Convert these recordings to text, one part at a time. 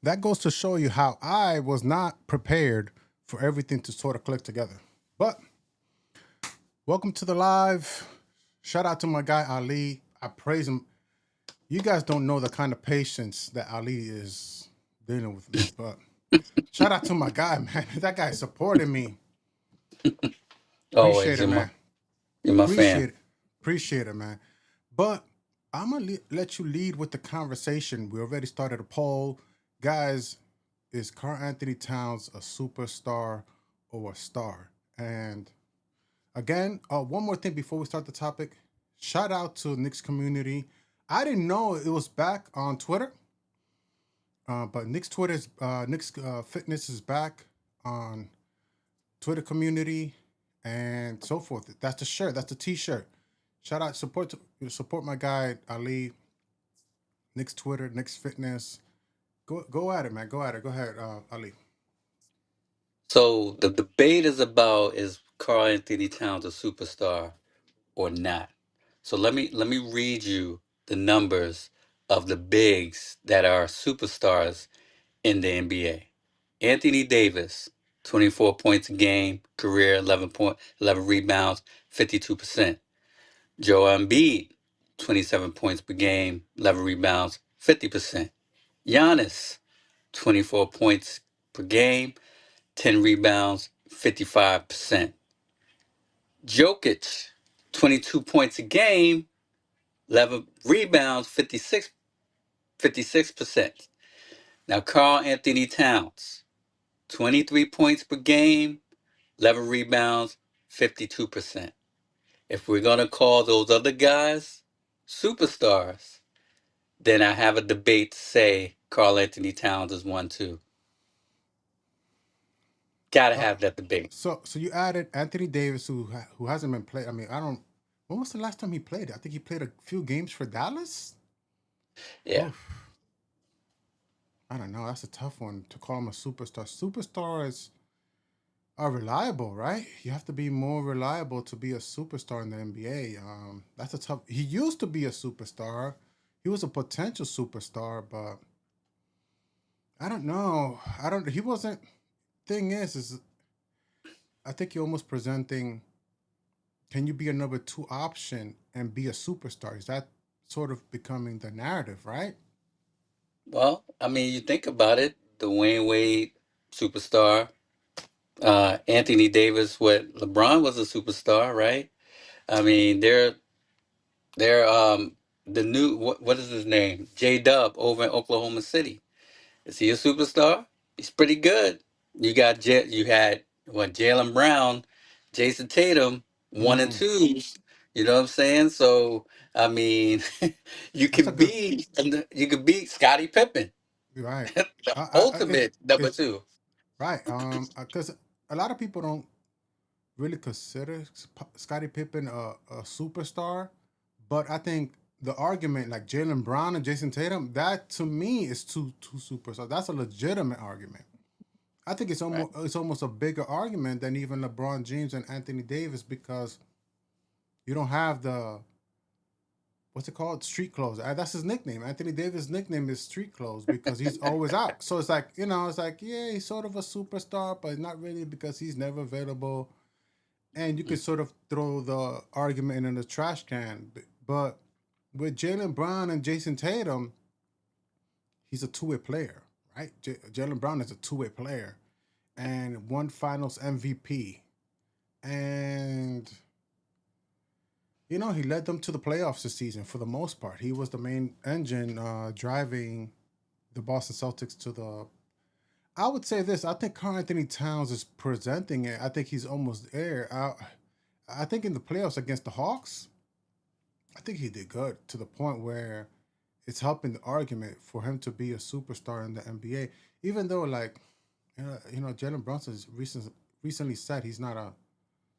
that goes to show you how I was not prepared for everything to sort of click together. But welcome to the live. Shout out to my guy Ali. I praise him. You guys don't know the kind of patience that Ali is dealing with me, but shout out to my guy, man. That guy supported me. Appreciate Always, it, man. you're my fan. Appreciate it. Appreciate it, man. But I'm gonna let you lead with the conversation. We already started a poll, guys. Is Karl Anthony Towns a superstar or a star? And again, one more thing before we start the topic. Shout out to Knicks community. I didn't know it was back on Twitter, but Knicks Fitness is back on Twitter community and so forth. That's the shirt. That's the T-shirt. Shout out support my guy Ali. Knicks Twitter, Knicks Fitness. Go at it, man. Go at it. Go ahead, Ali. So the debate is Karl Anthony Towns a superstar or not? So let me read you the numbers of the bigs that are superstars in the NBA. Anthony Davis, 24 points a game, career 11 rebounds, 52%. Joel Embiid, 27 points per game, 11 rebounds, 50%. Giannis, 24 points per game, 10 rebounds, 55%. Jokic, 22 points a game, 11 rebounds, 56%. Now, Karl Anthony Towns, 23 points per game, 11 rebounds, 52%. If we're going to call those other guys superstars, then I have a debate to say Karl Anthony Towns is one too. Gotta Uh, have that debate. so you added Anthony Davis, who hasn't been played. I mean, I don't. When was the last time he played? I think he played a few games for Dallas. Yeah. Oof, I don't know. That's a tough one to call him a superstar. Superstars are reliable, right? You have to be more reliable to be a superstar in the NBA. That's a tough. He used to be a superstar. He was a potential superstar, but I don't know. I don't. He wasn't. Thing is I think you're almost presenting. Can you be a number two option and be a superstar? Is that sort of becoming the narrative, right? Well, I mean, you think about it. Dwayne Wade, superstar. Anthony Davis, what LeBron was a superstar, right? I mean, they're the new what is his name? J Dub over in Oklahoma City. Is he a superstar? He's pretty good. You had what Jaylen Brown, Jayson Tatum, one and Mm, twos. You know what I'm saying? So I mean, that's a good. you could beat Scottie Pippen, Right. the It, ultimate number it's two. right. Because a lot of people don't really consider Scottie Pippen a superstar, but I think the argument like Jaylen Brown and Jason Tatum, that to me is two superstars. That's a legitimate argument. I think Right. it's almost a bigger argument than even LeBron James and Anthony Davis because you don't have the what's it called? Street clothes. That's his nickname. Anthony Davis' nickname is Street Clothes because he's always out. So it's like, it's like, yeah, he's sort of a superstar, but not really because he's never available. And you could sort of throw the argument in the trash can. But with Jaylen Brown and Jason Tatum, he's a two-way player, right? Jaylen Brown is a two-way player and one finals MVP. And he led them to the playoffs this season for the most part. He was the main engine driving the Boston Celtics to the. I would say this. I think Karl Anthony Towns is presenting it. I think he's almost there. I think in the playoffs against the Hawks, I think he did good to the point where it's helping the argument for him to be a superstar in the NBA. Even though, like, Jalen Brunson recently said he's not a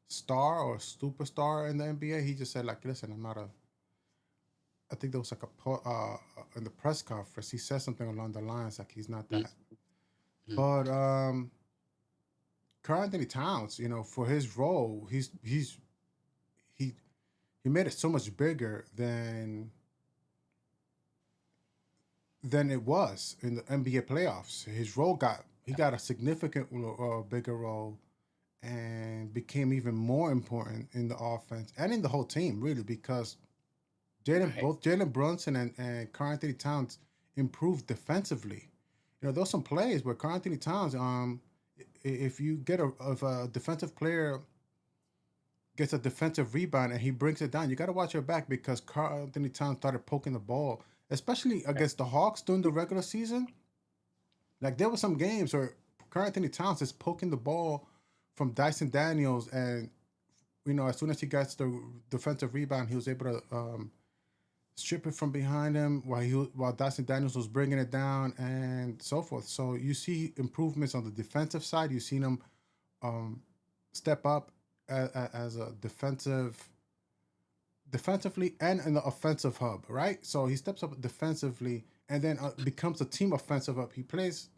star or superstar in the NBA. He just said like, listen, I'm not a. I think there was like in the press conference. He said something along the lines like he's not that. Mhm. But Karl Anthony Towns, for his role, he he made it so much bigger than than it was in the NBA playoffs. His role got he got a significant bigger role and became even more important in the offense and in the whole team, really, because Right. Jalen Brunson and Karl Anthony Towns improved defensively. You know, there's some plays where Karl Anthony Towns, if you get if a defensive player gets a defensive rebound and he brings it down, you got to watch your back because Karl Anthony Towns started poking the ball, especially Right. against the Hawks during the regular season. Like there were some games where Karl Anthony Towns is poking the ball from Dyson Daniels, and you know, as soon as he gets the defensive rebound, he was able to strip it from behind him while Dyson Daniels was bringing it down and so forth. So you see improvements on the defensive side. You've seen him um, step up as a defensively and in the offensive hub, right? So he steps up defensively and then becomes a team offensive hub. He plays,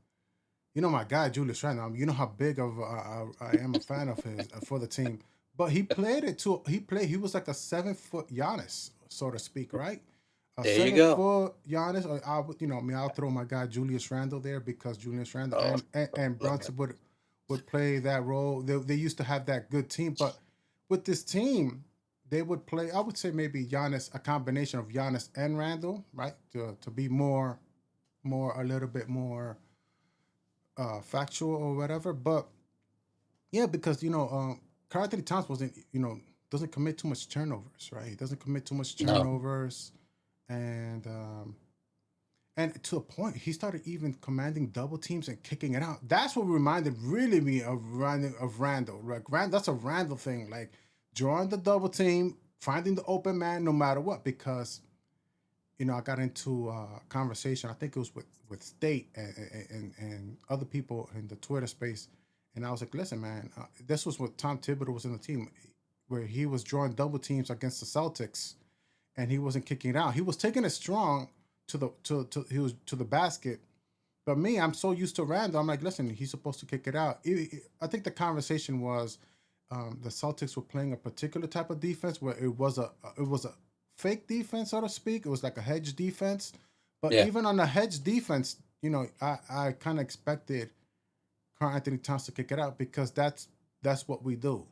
you know, my guy Julius Randle. You know how big of I am a fan of his for the team. But he played it too. He played. He was like a 7 foot Giannis, so to speak, right? A There you seven go. foot Giannis. Or I would, you know, I mean, I'll throw my guy Julius Randle there because Julius Randle Oh, and love him. Brunson would play that role. They used to have that good team, but with this team, they would play. I would say maybe Giannis, a combination of Giannis and Randle, right? To be more a little bit more factual or whatever. But yeah, because you know, Karl Anthony Towns wasn't, you know, doesn't commit too much turnovers, right? He doesn't commit too much No. turnovers, and and to a point, he started even commanding double teams and kicking it out. That's what reminded really me of Randle. Like that's a Randle thing, like drawing the double team, finding the open man, no matter what. Because you know, I got into a conversation. I think it was with State and other people in the Twitter space, and I was like, "Listen, man, this was what Tom Thibodeau was in the team, where he was drawing double teams against the Celtics, and he wasn't kicking it out. He was taking it strong to he was to the basket. But me, I'm so used to Randall. I'm like, listen, he's supposed to kick it out. I think the conversation was the Celtics were playing a particular type of defense where it was a fake defense, so to speak. It was like a hedge defense. But Yeah. even on the hedge defense, you know, I kind of expected Karl Anthony Towns to kick it out because that's what we do.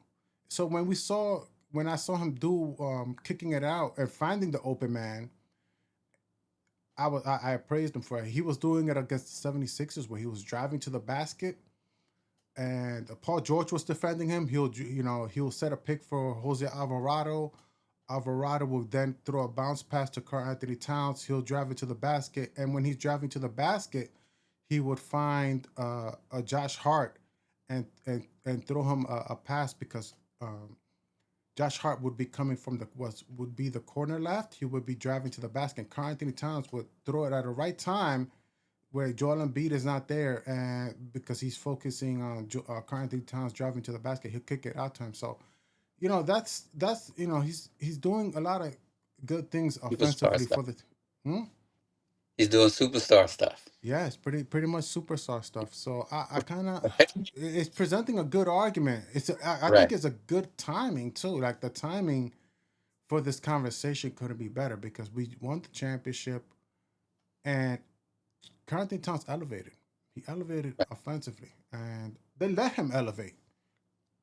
So when I saw him do kicking it out and finding the open man, I praised him for it. He was doing it against the 76ers where he was driving to the basket and Paul George was defending him. He'll set a pick for Jose Alvarado. Alvarado will then throw a bounce pass to Karl Anthony Towns. He'll drive it to the basket, and when he's driving to the basket, he would find a Josh Hart and throw him a pass because Josh Hart would be coming from the would be the corner left. He would be driving to the basket. Karl Anthony Towns would throw it at the right time where Joel Embiid is not there, and because he's focusing on Karl Anthony Towns driving to the basket, he'll kick it out to him. So, you know, that's you know he's doing a lot of good things Superstar offensively stuff. for the. Hmm? He's doing superstar stuff. Yeah, it's pretty much superstar stuff. So I kind of Right. it's presenting a good argument. I think Right. it's a good timing too. Like the timing for this conversation couldn't be better because we won the championship and Karl Anthony Towns elevated. He elevated offensively, and they let him elevate.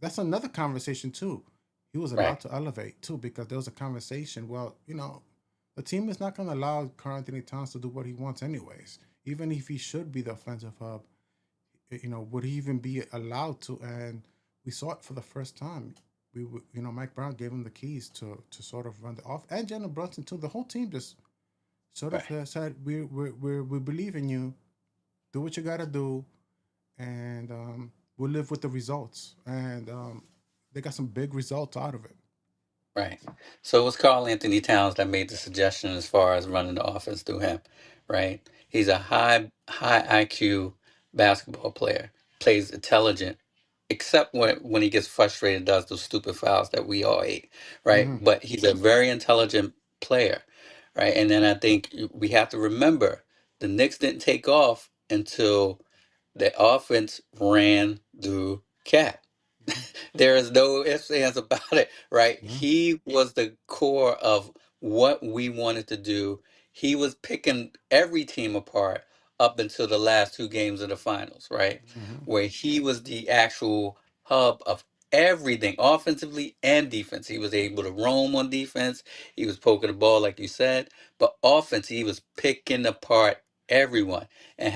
That's another conversation too. He was Right. allowed to elevate too because there was a conversation. Well, you know, the team is not going to allow Karl Anthony Towns to do what he wants anyways. Even if he should be the offensive hub, you know, would he even be allowed to? And we saw it for the first time. You know, Mike Brown gave him the keys to sort of run the off, and Jalen Brunson too. The whole team just sort of Right. said, we believe in you. Do what you got to do, and we'll live with the results. And they got some big results out of it. Right. So it was Karl Anthony Towns that made the suggestion as far as running the offense through him. Right. He's a high IQ basketball player. Plays intelligent, except when he gets frustrated, does those stupid fouls that we all hate. Right. Hmm. But he's a very intelligent player. Right. And then I think we have to remember the Knicks didn't take off until the offense ran through Cat. There is no ifs, ands about it, right? Yeah. He was the core of what we wanted to do. he was picking every team apart up until the last two games of the finals, right? Hmm. Where he was the actual hub of everything, offensively and defense. He was able to roam on defense. He was poking the ball, like you said, but offense, he was picking apart everyone. And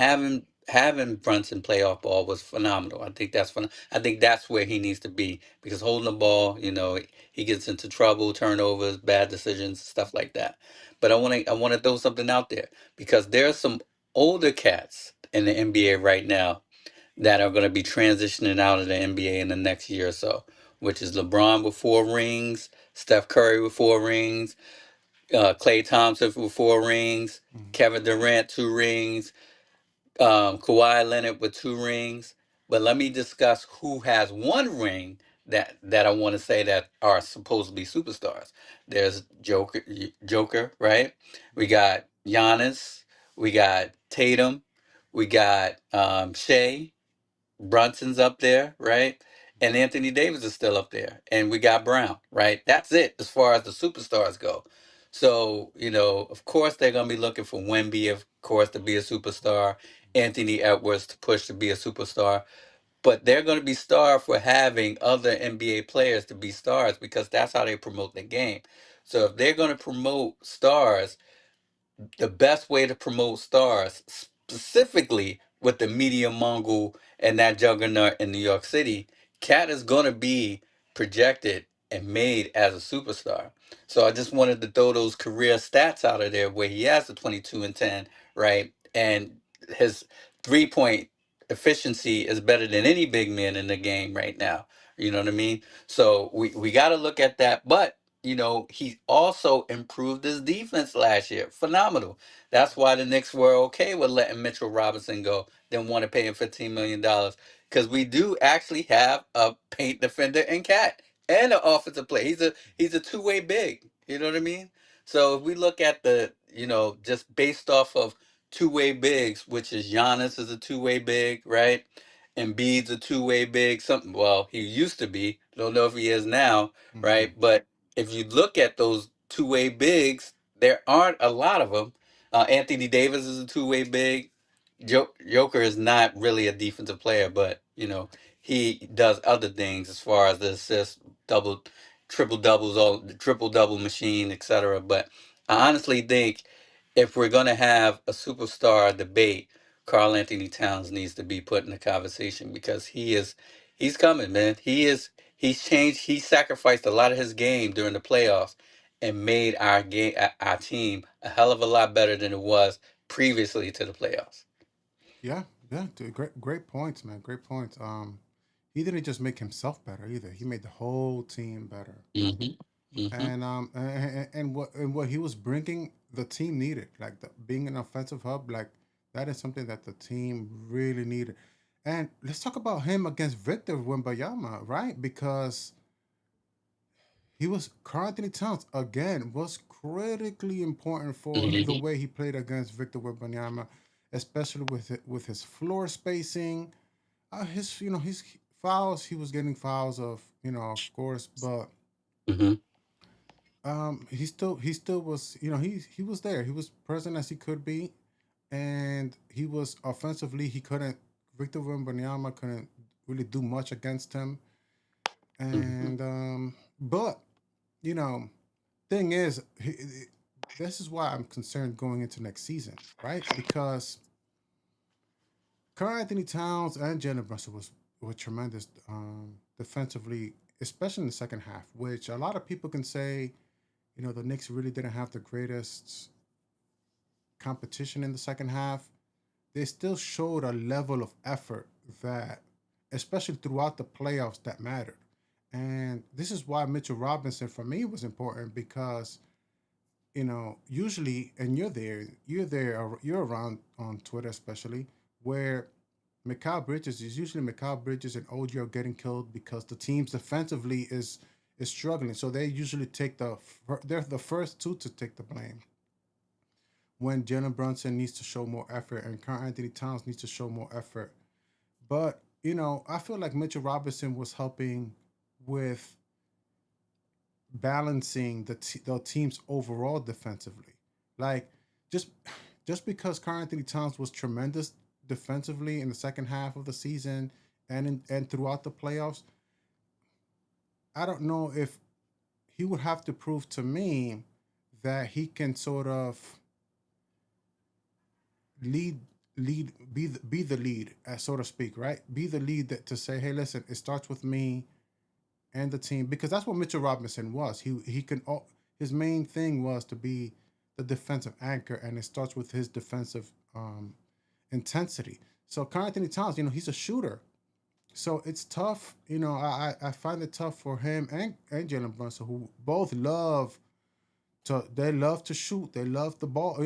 having Brunson play off ball was phenomenal. I think that's fun. I think that's where he needs to be because holding the ball, he gets into trouble, turnovers, bad decisions, stuff like that. But I want to throw something out there because there are some older cats in the NBA right now that are going to be transitioning out of the NBA in the next year or so, which is LeBron with 4 rings, Steph Curry with 4 rings, Klay Thompson with 4 rings, Hmm. Kevin Durant 2 rings, Kawhi Leonard with 2 rings. But let me discuss who has 1 ring that I want to say that are supposed to be superstars. There's Joker, right? We got Giannis, we got Tatum, we got Shea, Brunson's up there, right? And Anthony Davis is still up there. And we got Brown, right? That's it as far as the superstars go. So, of course they're gonna be looking for Wemby, of course, to be a superstar, Anthony Edwards to push to be a superstar. But they're gonna be starved for having other NBA players to be stars because that's how they promote the game. So if they're gonna promote stars, the best way to promote stars, specifically with the media mogul and that juggernaut in New York City, Cat is going to be projected and made as a superstar. So I just wanted to throw those career stats out of there where he has the 22 and 10, right? And his 3 point efficiency is better than any big man in the game right now. You know what I mean? So we got to look at that. But he also improved his defense last year. Phenomenal. That's why the Knicks were okay with letting Mitchell Robinson go, then want to pay him $15 million. Because we do actually have a paint defender in Cat and an offensive player. He's a two-way big. You know what I mean? So if we look at just based off of two-way bigs, which is Giannis is a two-way big, right? Embiid's a two-way big. Something well, he used to be. Don't know if he is now, Hmm. right? But if you look at those two-way bigs, there aren't a lot of them. Anthony Davis is a two-way big. Joker is not really a defensive player, but he does other things as far as the assist, double, triple doubles, all the triple double machine, etc. But I honestly think if we're gonna have a superstar debate, Karl Anthony Towns needs to be put in the conversation because he's coming, man. He's changed. He sacrificed a lot of his game during the playoffs and made our team a hell of a lot better than it was previously to the playoffs. Yeah, yeah, dude, great points, man. Great points. He didn't just make himself better either. He made the whole team better. Hmm. Hmm. And what he was bringing, the team needed. Like being an offensive hub, like that is something that the team really needed. And let's talk about him against Victor Wembanyama, right? Because he was Karl Anthony Towns again was critically important for the Hmm. way he played against Victor Wembanyama, especially with his floor spacing, his fouls. He was getting fouls of course, but Hmm. he still was he was there. He was present as he could be, and he was offensively he couldn't. Victor Wembanyama couldn't really do much against him, Hmm. and but you know thing is, this is why I'm concerned going into next season, right? Because Karl Anthony Towns and Jalen Brunson were tremendous defensively, especially in the second half, which a lot of people can say, the Knicks really didn't have the greatest competition in the second half. They still showed a level of effort that, especially throughout the playoffs, that mattered. And this is why Mitchell Robinson for me was important because usually, and you're around on Twitter, especially where Mikal Bridges is usually Mikal Bridges and OG are getting killed because the team's defensively is struggling. So they usually they're the first two to take the blame when Jalen Brunson needs to show more effort and Karl Anthony Towns needs to show more effort. But I feel like Mitchell Robinson was helping with balancing the team's overall defensively. Like just just because Karl Anthony Towns was tremendous defensively in the second half of the season and throughout the playoffs, I don't know if he would have to prove to me that he can sort of lead be the lead, so to speak, right? Be the lead that to say, hey, listen, it starts with me and the team, because that's what Mitchell Robinson was. He can his main thing was to be the defensive anchor, and it starts with his defensive intensity. So Karl Anthony Towns, he's a shooter, so it's tough. I find it tough for him and Jalen Brunson, who both love to shoot. They love the ball.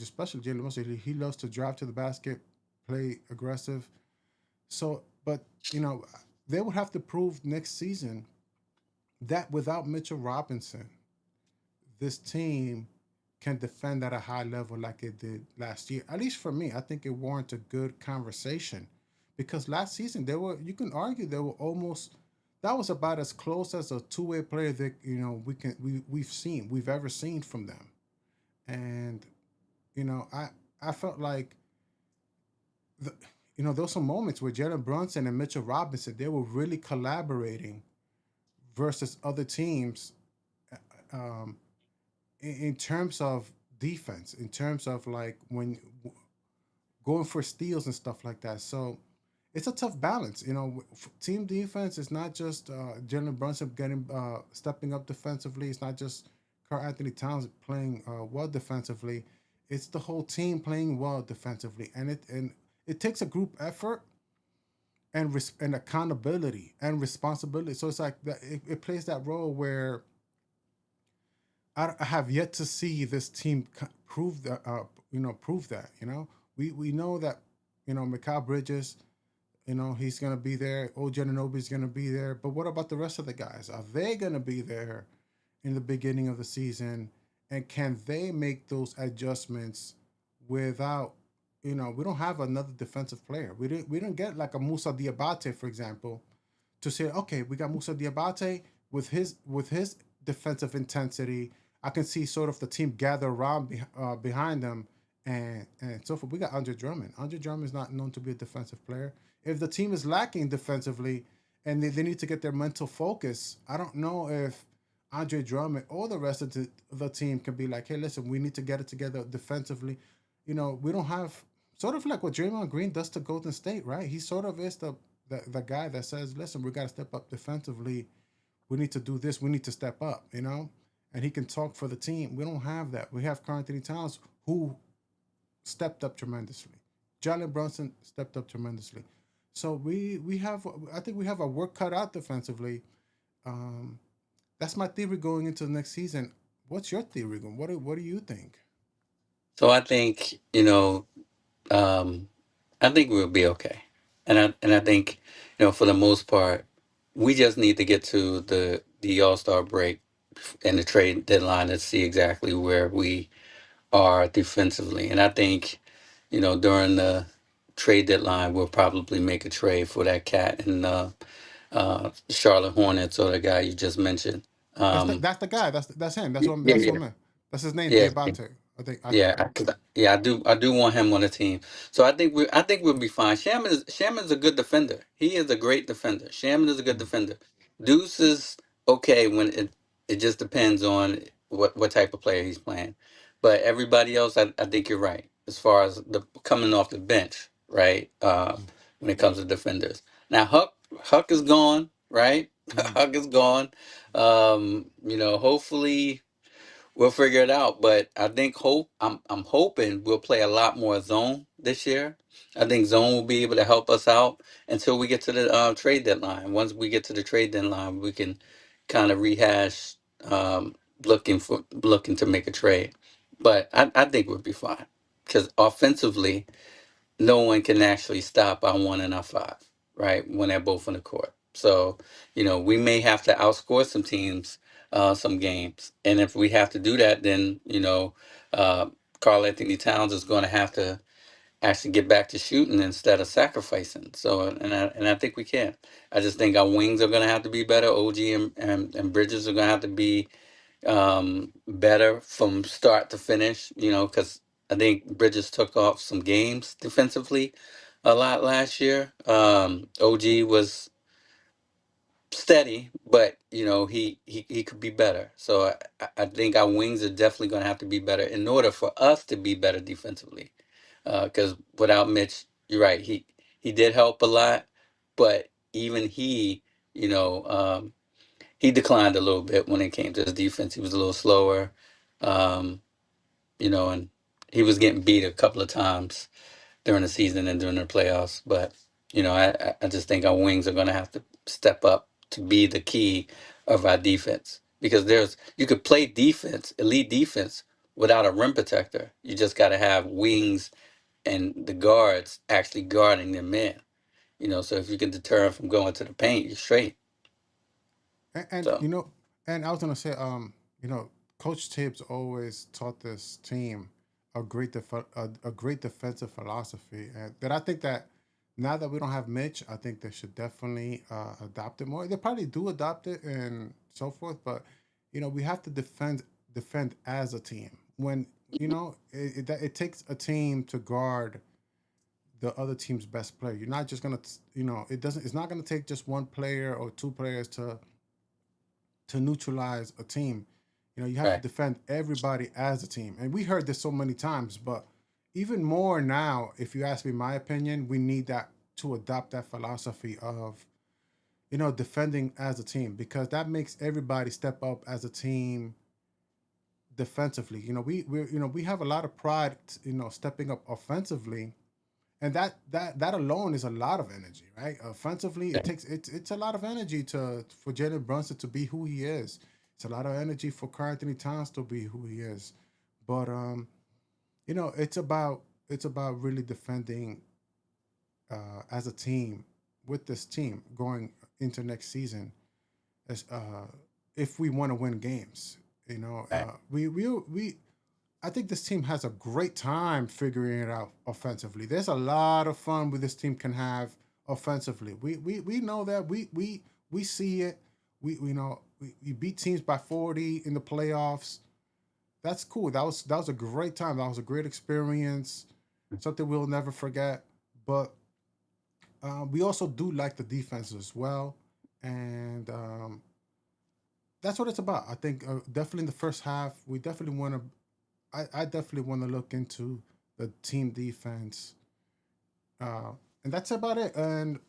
Especially Jalen Brunson. He loves to drive to the basket, play aggressive. So, but you know, they would have to prove next season that without Mitchell Robinson, this team can defend at a high level like it did last year. At least for me, I think it warrants a good conversation, because last season they were. You can argue they were almost. That was about as close as a two-way player that we've ever seen from them. And I felt like the, there were some moments where Jalen Brunson and Mitchell Robinson, they were really collaborating versus other teams, um, in terms of defense, in terms of like when going for steals and stuff like that. So it's a tough balance. Team defense is not just Jalen Brunson getting stepping up defensively. It's not just Karl Anthony Towns playing well defensively. It's the whole team playing well defensively, and it takes a group effort and accountability and responsibility. So it's like that. It plays that role where I have yet to see this team prove that. Prove that. We know that Mikal Bridges. He's gonna be there. Old Jananobi's gonna be there. But what about the rest of the guys? Are they gonna be there in the beginning of the season? And can they make those adjustments without, we don't have another defensive player. We didn't get like a Musa Diabate, for example, to say, okay, we got Musa Diabate with his defensive intensity. I can see sort of the team gather around behind them, and so forth. We got Andre Drummond. Andre Drummond is not known to be a defensive player. If the team is lacking defensively and they need to get their mental focus, I don't know if Andre Drummond or the rest of the team can be like, hey, listen, we need to get it together defensively. We don't have, sort of like what Draymond Green does to Golden State, right? He sort of is the guy that says, listen, we got to step up defensively. We need to do this. We need to step up. And he can talk for the team. We don't have that. We have Karl Anthony Towns, who stepped up tremendously. Jalen Brunson stepped up tremendously. So we have, I think we have our work cut out defensively. Um, that's my theory going into the next season. What's your theory? What do you think? So I think, um, I think we'll be okay. And I think, for the most part, we just need to get to the All-Star break and the trade deadline to see exactly where we are defensively. And I think, during the trade deadline, we'll probably make a trade for that cat and Charlotte Hornets, or the guy you just mentioned. Um, That's the guy. That's him. That's yeah, what that's what yeah, I meant. That's his name, yeah. Diabate. I think. Yeah, I do want him on the team. So I think we'll be fine. Shaman's a good defender. He is a great defender. Shaman is a good Mm, defender. Deuce is okay when it just depends on what type of player he's playing. But everybody else, I think you're right as far as the coming off the bench, right? mm, When it comes to defenders. Now Huck is gone, right? mm. Huck is gone. Hopefully we'll figure it out, but I think I'm hoping we'll play a lot more zone this year. I think zone will be able to help us out until we get to the trade deadline. Once we get to the trade deadline, we can kind of rehash, um, looking to make a trade. But I think we'll be fine because offensively, no one can actually stop our one and our five, right? When they're both on the court. So, we may have to outscore some teams, some games. And if we have to do that, then, uh, Karl Anthony Towns is going to have to actually get back to shooting instead of sacrificing. So, and I think we can. I just think our wings are going to have to be better. OG and Bridges are going to have to be better from start to finish, because I think Bridges took off some games defensively a lot last year. OG was steady, but he could be better. So I think our wings are definitely going to have to be better in order for us to be better defensively. Because without Mitch, you're right. He did help a lot, but even you know, um, he declined a little bit when it came to his defense. He was a little slower, um, and he was getting beat a couple of times during the season and during the playoffs. But I just think our wings are going to have to step up to be the key of our defense, because you could play defense, elite defense, without a rim protector. You just got to have wings and the guards actually guarding their men. So if you can deter them from going to the paint, you're straight. And So and I was gonna say, you know, Coach Tibbs always taught this team a great defensive philosophy, and that I think that now that we don't have Mitch, I think they should definitely adopt it more. They probably do adopt it and so forth, but we have to defend as a team. When it takes a team to guard the other team's best player. You're not just gonna, it's not gonna take just one player or two players to neutralize a team. You have to right, defend everybody as a team. And we heard this so many times, but even more now, if you ask me my opinion, we need that to adopt that philosophy of, defending as a team, because that makes everybody step up as a team defensively. We have a lot of pride, stepping up offensively, and that alone is a lot of energy, right? Offensively, right. it's a lot of energy to for Jalen Brunson to be who he is. It's a lot of energy for Karl Anthony Towns to be who he is. But it's about really defending as a team with this team going into next season, as if we want to win games. Right. We I think this team has a great time figuring it out offensively. There's a lot of fun with this team can have offensively. We know that we see it. We beat teams by 40 in the playoffs. That's cool. That was a great time. That was a great experience. Something we'll never forget. But we also do like the defense as well, and that's what it's about. I think definitely in the first half, we definitely want to. I definitely want to look into the team defense, uh, and that's about it. And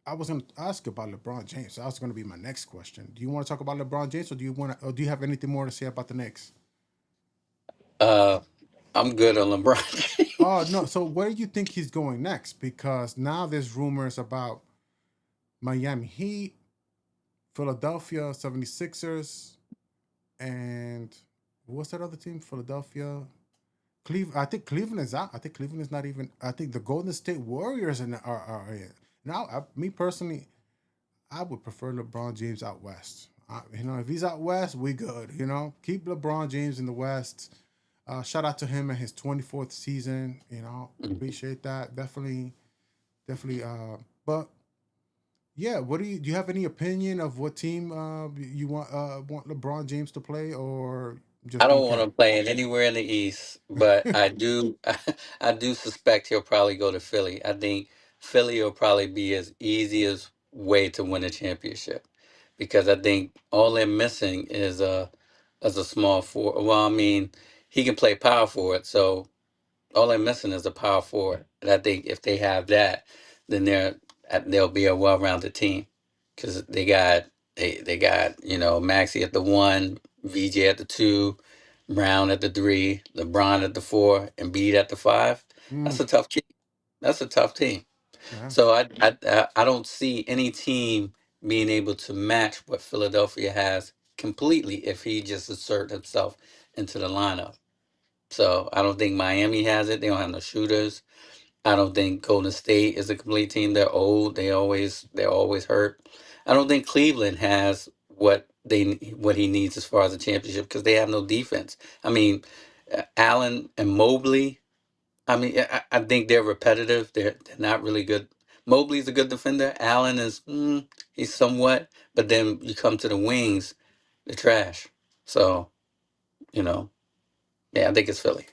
I was going to ask about LeBron James. That was going to be my next question. Do you want to talk about LeBron James, or do you have anything more to say about the Knicks? Uh, I'm good on LeBron. Oh no. So where do you think he's going next? Because now there's rumors about Miami Heat, Philadelphia 76ers, and what's that other team? Philadelphia. Cleveland. I think Cleveland is out. I think Cleveland is not even. I think the Golden State Warriors are in. Now, me personally, I would prefer LeBron James out west. If he's out west, we good. Keep LeBron James in the West. Shout out to him in his 24th season. Appreciate that. Definitely, definitely. But yeah, what do you have any opinion of what team you want LeBron James to play, or I just don't don't want care? to play it anywhere in the East, but I do. I do suspect he'll probably go to Philly. I think Philly will probably be his easiest way to win a championship, because I think all they're missing is a small forward. Well, I mean, he can play power forward, so all they're missing is a power forward. And I think if they have that, then they'll be a well-rounded team, because they got Maxi at the one, VJ at the two, Brown at the three, LeBron at the four, and Embiid at the five. That's Mm, a tough team. That's a tough team. yeah. So I don't see any team being able to match what Philadelphia has completely if he just assert himself into the lineup. So I don't think Miami has it. They don't have no shooters. I don't think Golden State is a complete team. They're old. They're always hurt. I don't think Cleveland has what he needs as far as a championship, because they have no defense. I mean, Allen and Mobley. I mean, I think they're repetitive. They're not really good. Mobley's a good defender. Allen is he's somewhat, but then you come to the wings, they're trash. So you know, yeah, I think it's Philly.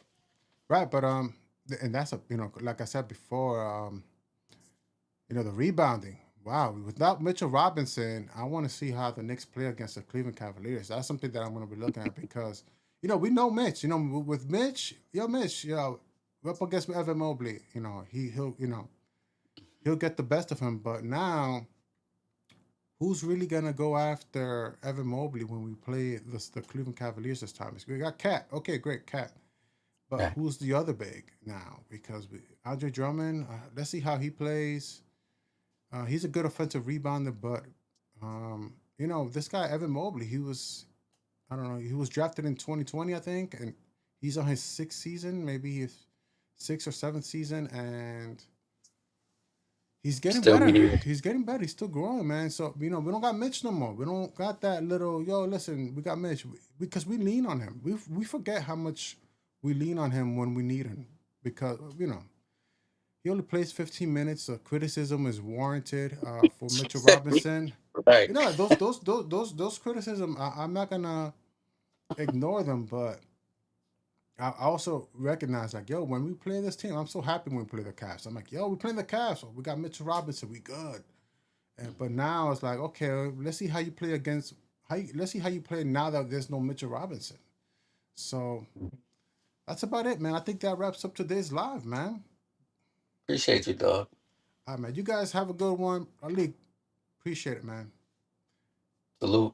Right, but and that's a like I said before, the rebounding. Wow, without Mitchell Robinson, I want to see how the Knicks play against the Cleveland Cavaliers. That's something that I'm going to be looking at because we know Mitch. With Mitch, Mitch, we're up against Evan Mobley. He'll get the best of him. But now, who's really gonna go after Evan Mobley when we play the Cleveland Cavaliers this time? We got Cat. Okay, great, Cat. But Right. who's the other big now? Because Andre Drummond, let's see how he plays. He's a good offensive rebounder, but this guy Evan Mobley, I don't know, he was drafted in 2020, I think, and he's on his sixth season, maybe his sixth or seventh season, and he's getting Still better. me. He's getting better. He's still growing, man. So we don't got Mitch no more. We don't got that little Listen, we got Mitch because we lean on him. We forget how much we lean on him when we need him because he only plays 15 minutes. So criticism is warranted for Mitchell Robinson. Right. Those criticism. I'm not gonna ignore them, but I also recognize like, when we play this team, I'm so happy when we play the Cavs. I'm like, we playing the Cavs. So we got Mitchell Robinson. We good. But now it's like, okay, let's see how you play against. Let's see how you play now that there's no Mitchell Robinson. So that's about it, man. I think that wraps up today's live, man. Appreciate you, dog. All right, man. You guys have a good one. Ali, appreciate it, man. Salute.